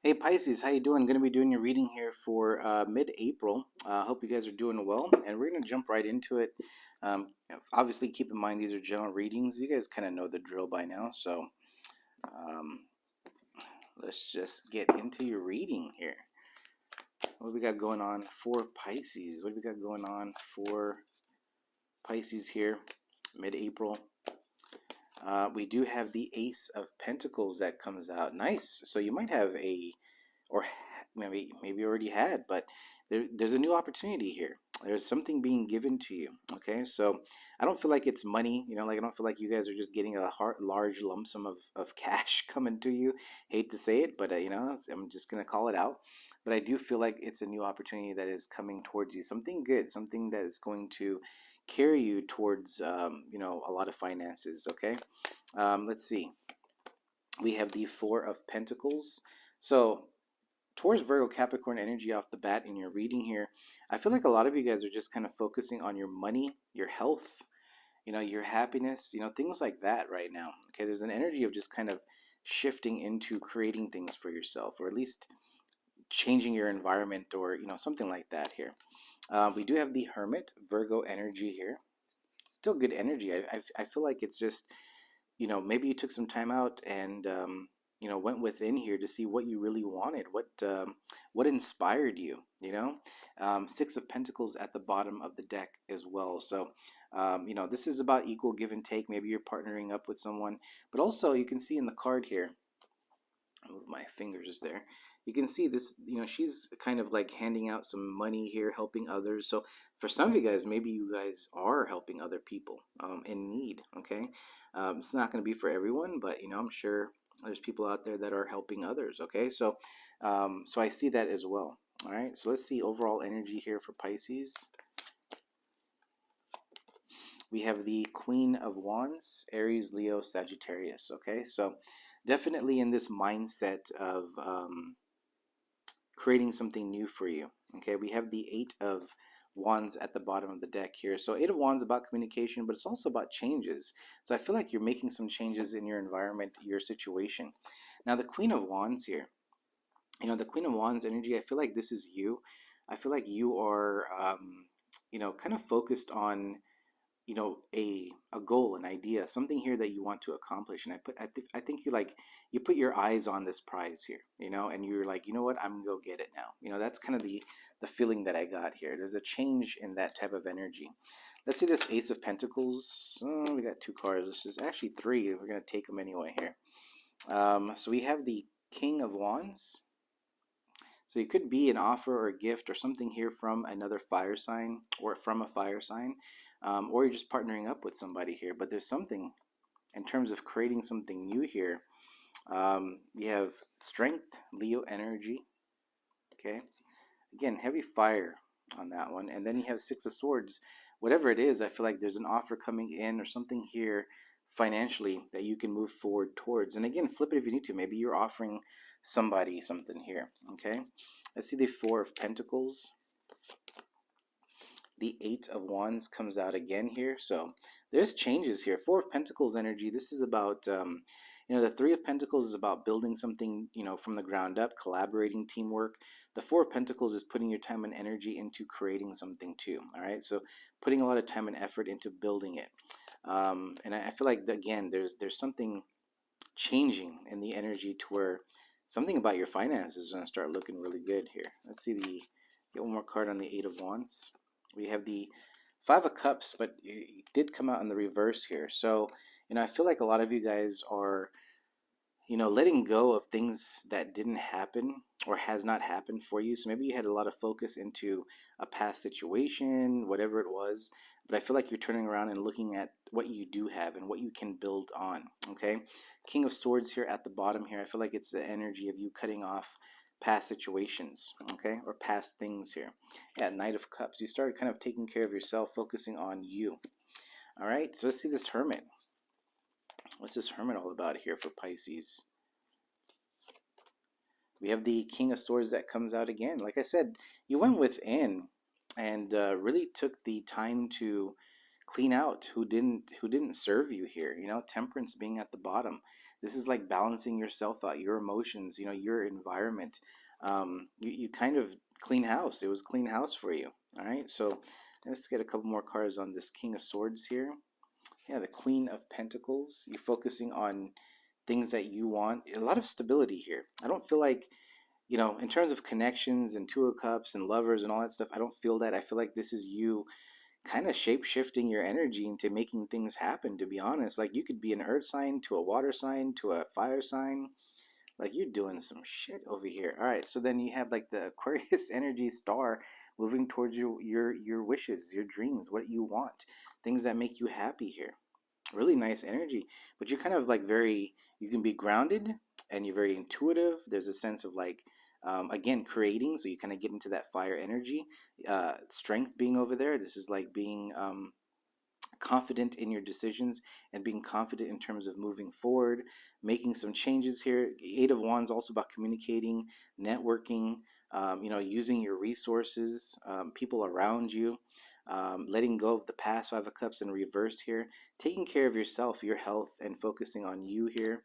Hey Pisces, how you doing? Going to be doing your reading here for mid-April. Hope you guys are doing well, and we're going to jump right into it. Obviously, keep in mind these are general readings. You guys kind of know the drill by now, so um, let's just get into your reading here. What we got going on for Pisces? What do we got going on for Pisces here, mid-April? We do have the Ace of Pentacles that comes out. Nice. So you might have or maybe you already had, but there's a new opportunity here. There's something being given to you. Okay, so I don't feel like it's money. Like I don't feel like you guys are just getting a large lump sum of cash coming to you. Hate to say it, but I'm just gonna call it out. But I do feel like it's a new opportunity that is coming towards you. Something good, something that is going to carry you towards a lot of finances. Okay, let's see. We have the Four of Pentacles. So towards Virgo Capricorn energy off the bat in your reading here, I feel like a lot of you guys are just kind of focusing on your money, your health, your happiness, things like that right now. Okay, there's an energy of just kind of shifting into creating things for yourself, or at least changing your environment, or something like that here. We do have the Hermit Virgo energy here. Still good energy. I feel like it's just maybe you took some time out and went within here to see what you really wanted, what inspired you. Six of Pentacles at the bottom of the deck as well. So this is about equal give and take. Maybe you're partnering up with someone, but also you can see in the card here, move my fingers there, you can see this, she's kind of like handing out some money here, helping others. So for some of you guys, maybe you guys are helping other people in need. Okay, it's not going to be for everyone, but I'm sure there's people out there that are helping others. Okay, so so I see that as well. All right, so let's see overall energy here for Pisces. We have the Queen of Wands, Aries, Leo, Sagittarius. Okay, so definitely in this mindset of creating something new for you. Okay, we have the Eight of Wands at the bottom of the deck here. So Eight of Wands about communication, but it's also about changes. So I feel like you're making some changes in your environment, your situation. Now the Queen of Wands here, the Queen of Wands energy, I feel like this is you. I feel like you are, kind of focused on a goal, an idea, something here that you want to accomplish. And I think you put your eyes on this prize here, and you're like, you know what, I'm gonna go get it now. That's kind of the feeling that I got here. There's a change in that type of energy. Let's see this Ace of Pentacles. Oh, we got two cards. This is actually three. We're gonna take them anyway here. So we have the King of Wands. So it could be an offer or a gift or something here from another fire sign, or from a fire sign, or you're just partnering up with somebody here. But there's something in terms of creating something new here. You have Strength, Leo energy. Okay. Again, heavy fire on that one. And then you have Six of Swords. Whatever it is, I feel like there's an offer coming in or something here financially that you can move forward towards. And again, flip it if you need to. Maybe you're offering somebody something here. Okay. Let's see the Four of Pentacles. The Eight of Wands comes out again here. So there's changes here. Four of Pentacles energy. This is about, the Three of Pentacles is about building something, from the ground up, collaborating, teamwork. The Four of Pentacles is putting your time and energy into creating something too. All right. So putting a lot of time and effort into building it. And I feel like, again, there's something changing in the energy to where something about your finances is going to start looking really good here. Let's see get one more card on the Eight of Wands. We have the Five of Cups, but it did come out in the reverse here. So, I feel like a lot of you guys are, letting go of things that didn't happen or has not happened for you. So maybe you had a lot of focus into a past situation, whatever it was. But I feel like you're turning around and looking at what you do have and what you can build on. Okay. King of Swords here at the bottom here. I feel like it's the energy of you cutting off past situations, okay, or past things here. Yeah, Knight of Cups. You started kind of taking care of yourself, focusing on you. All right, so let's see this Hermit. What's this Hermit all about here for Pisces? We have the King of Swords that comes out again. Like I said, you went within and really took the time to clean out who didn't serve you here. Temperance being at the bottom. This is like balancing yourself out, your emotions, your environment. You kind of clean house. It was clean house for you. All right. So let's get a couple more cards on this King of Swords here. Yeah, the Queen of Pentacles. You're focusing on things that you want. A lot of stability here. I don't feel like, in terms of connections and Two of Cups and lovers and all that stuff, I don't feel that. I feel like this is you kind of shape shifting your energy into making things happen, to be honest. Like you could be an earth sign to a water sign to a fire sign. Like you're doing some shit over here. All right, so then you have like the Aquarius energy star moving towards your wishes, your dreams, what you want, things that make you happy here. Really nice energy, but you're kind of like you can be grounded and you're very intuitive. There's a sense of like, again, creating. So you kind of get into that fire energy, strength being over there. This is like being confident in your decisions and being confident in terms of moving forward, making some changes here. Eight of Wands also about communicating, networking, using your resources, people around you, letting go of the past. Five of Cups in reverse here, taking care of yourself, your health, and focusing on you here.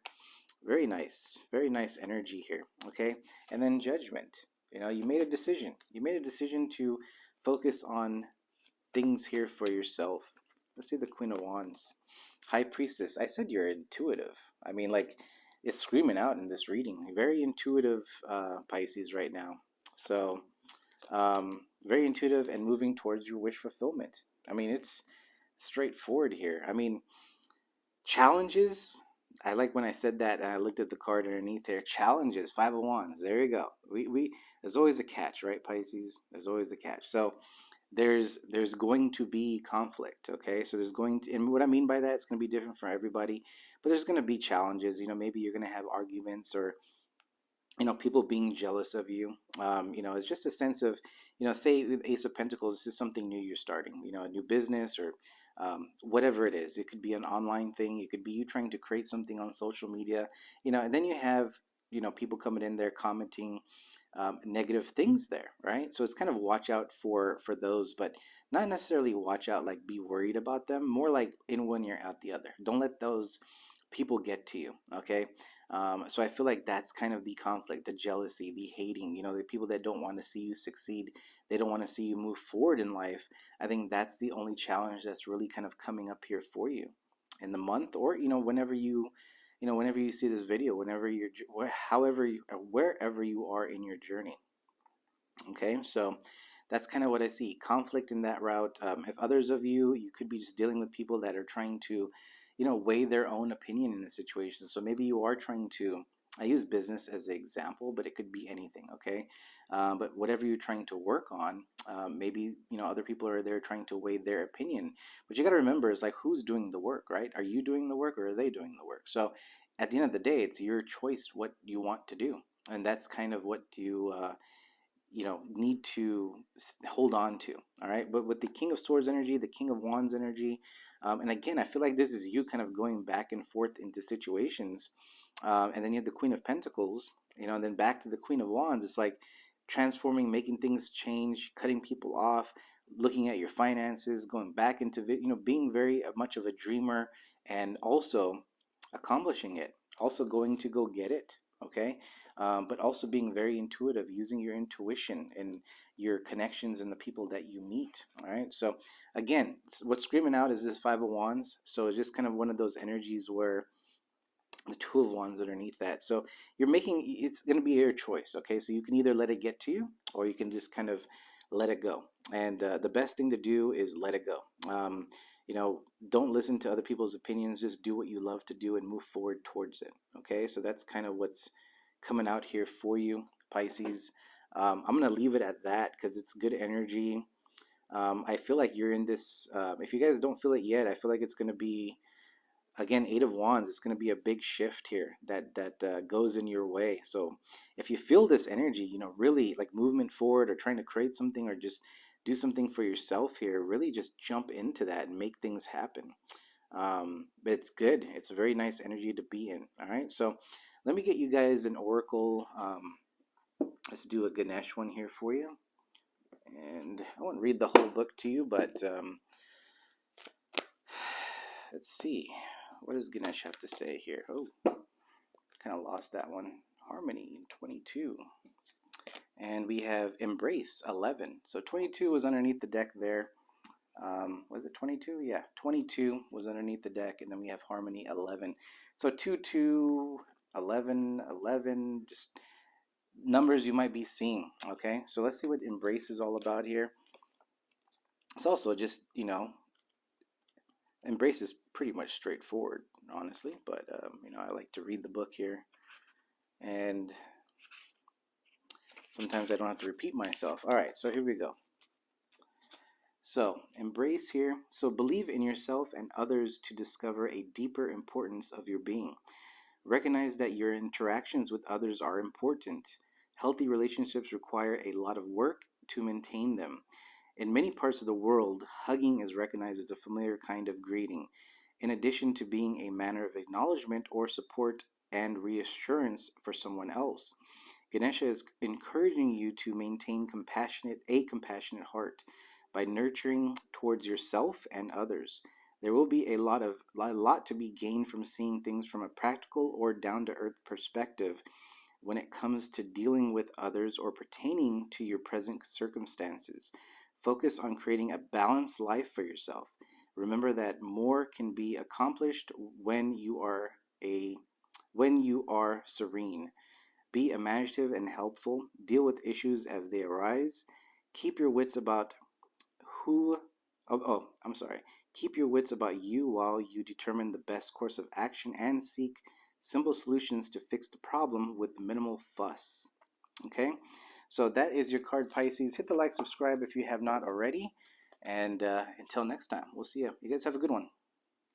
Very nice energy here. Okay, and then Judgment. You made a decision. You made a decision to focus on things here for yourself. Let's see the Queen of Wands. High Priestess. I said you're intuitive. I mean, like, it's screaming out in this reading. Very intuitive Pisces right now. So, very intuitive and moving towards your wish fulfillment. I mean, it's straightforward here. I mean, challenges. I like when I said that and I looked at the card underneath there. Challenges, Five of Wands. There you go. There's always a catch, right, Pisces? There's always a catch. So there's going to be conflict, okay? So there's going to, and what I mean by that, it's going to be different for everybody, but there's going to be challenges. Maybe you're going to have arguments, or people being jealous of you. It's just a sense of, say with Ace of Pentacles, this is something new you're starting, a new business, or whatever it is. It could be an online thing. It could be you trying to create something on social media, and then you have, people coming in there commenting negative things there, right? So it's kind of watch out for those, but not necessarily watch out like be worried about them. More like in one ear out the other. Don't let those people get to you, okay? So I feel like that's kind of the conflict, the jealousy, the hating. The people that don't want to see you succeed, they don't want to see you move forward in life. I think that's the only challenge that's really kind of coming up here for you in the month, or whenever you see this video, whenever however wherever you are in your journey. Okay, so that's kind of what I see. Conflict in that route. If others of you could be just dealing with people that are trying to, weigh their own opinion in a situation. So maybe you are trying to. I use business as an example, but it could be anything. Okay, but whatever you're trying to work on, maybe other people are there trying to weigh their opinion. But you got to remember, is like who's doing the work, right? Are you doing the work, or are they doing the work? So at the end of the day, it's your choice what you want to do, and that's kind of what you need to hold on to. All right, but with the King of Swords energy, the King of Wands energy, and again, I feel like this is you kind of going back and forth into situations, and then you have the Queen of Pentacles, and then back to the Queen of Wands. It's like transforming, making things change, cutting people off, looking at your finances, going back into being very much of a dreamer, and also accomplishing it, also going to go get it. Okay, but also being very intuitive, using your intuition and your connections and the people that you meet. All right. So again, what's screaming out is this Five of Wands. So it's just kind of one of those energies where the Two of Wands underneath that. So it's going to be your choice. Okay. So you can either let it get to you, or you can just kind of let it go. And the best thing to do is let it go. Don't listen to other people's opinions. Just do what you love to do and move forward towards it. Okay. So that's kind of what's coming out here for you, Pisces. I'm going to leave it at that because it's good energy. I feel like you're in this. If you guys don't feel it yet, I feel like it's going to be, again, Eight of Wands. It's going to be a big shift here that goes in your way. So if you feel this energy, really like movement forward or trying to create something or just do something for yourself here, really just jump into that and make things happen. But it's good. It's a very nice energy to be in. All right. So let me get you guys an oracle. Let's do a Ganesh one here for you. And I won't read the whole book to you, but let's see. What does Ganesh have to say here? Oh, Kind of lost that one. Harmony, 22. And we have Embrace, 11. So 22 was underneath the deck there. Was it 22? Yeah, 22 was underneath the deck. And then we have Harmony, 11. So 2, 2, 11, 11, just numbers you might be seeing. Okay, so let's see what Embrace is all about here. It's also just, Embrace is pretty much straightforward, honestly. But, I like to read the book here. And sometimes I don't have to repeat myself. All right, so here we go. So, embrace here. So, believe in yourself and others to discover a deeper importance of your being. Recognize that your interactions with others are important. Healthy relationships require a lot of work to maintain them. In many parts of the world, hugging is recognized as a familiar kind of greeting, in addition to being a manner of acknowledgement or support and reassurance for someone else. Ganesha is encouraging you to maintain a compassionate heart by nurturing towards yourself and others. There will be a lot to be gained from seeing things from a practical or down to earth perspective when it comes to dealing with others or pertaining to your present circumstances. Focus on creating a balanced life for yourself. Remember that more can be accomplished when you are serene. Be imaginative and helpful. Deal with issues as they arise. Keep your wits about who. I'm sorry. Keep your wits about you while you determine the best course of action and seek simple solutions to fix the problem with minimal fuss. Okay? So that is your card, Pisces. Hit the like, subscribe if you have not already. And until next time, we'll see you. You guys have a good one.